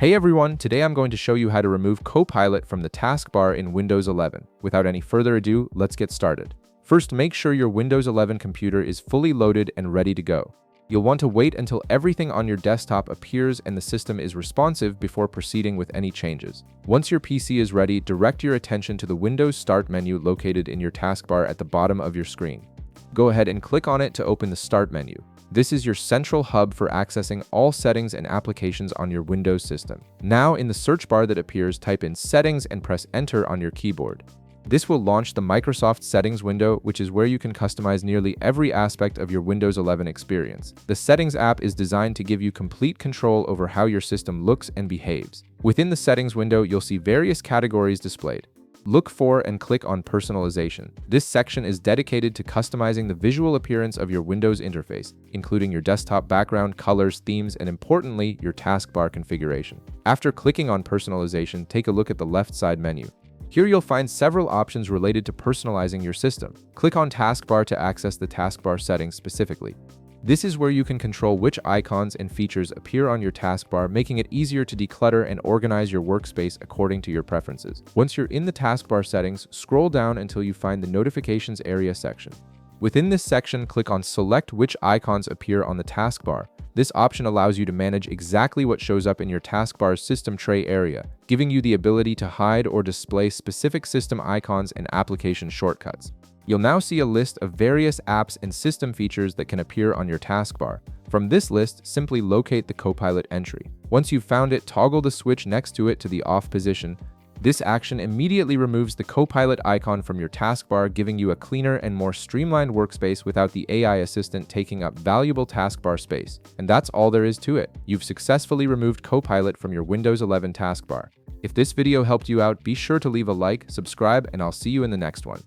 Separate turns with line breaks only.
Hey everyone, today I'm going to show you how to remove Copilot from the taskbar in Windows 11. Without any further ado, let's get started. First, make sure your Windows 11 computer is fully loaded and ready to go. You'll want to wait until everything on your desktop appears and the system is responsive before proceeding with any changes. Once your PC is ready, direct your attention to the Windows Start menu located in your taskbar at the bottom of your screen. Go ahead and click on it to open the Start menu. This is your central hub for accessing all settings and applications on your Windows system. Now, in the search bar that appears, type in Settings and press Enter on your keyboard. This will launch the Microsoft Settings window, which is where you can customize nearly every aspect of your Windows 11 experience. The Settings app is designed to give you complete control over how your system looks and behaves. Within the Settings window, you'll see various categories displayed. Look for and click on Personalization. This section is dedicated to customizing the visual appearance of your Windows interface, including your desktop background, colors, themes, and importantly, your taskbar configuration. After clicking on Personalization, take a look at the left side menu. Here you'll find several options related to personalizing your system. Click on Taskbar to access the taskbar settings specifically. This is where you can control which icons and features appear on your taskbar, making it easier to declutter and organize your workspace according to your preferences. Once you're in the taskbar settings, scroll down until you find the Notifications area section. Within this section, click on Select which icons appear on the taskbar. This option allows you to manage exactly what shows up in your taskbar's system tray area, giving you the ability to hide or display specific system icons and application shortcuts. You'll now see a list of various apps and system features that can appear on your taskbar. From this list, simply locate the Copilot entry. Once you've found it, toggle the switch next to it to the off position. This action immediately removes the Copilot icon from your taskbar, giving you a cleaner and more streamlined workspace without the AI assistant taking up valuable taskbar space. And that's all there is to it. You've successfully removed Copilot from your Windows 11 taskbar. If this video helped you out, be sure to leave a like, subscribe, and I'll see you in the next one.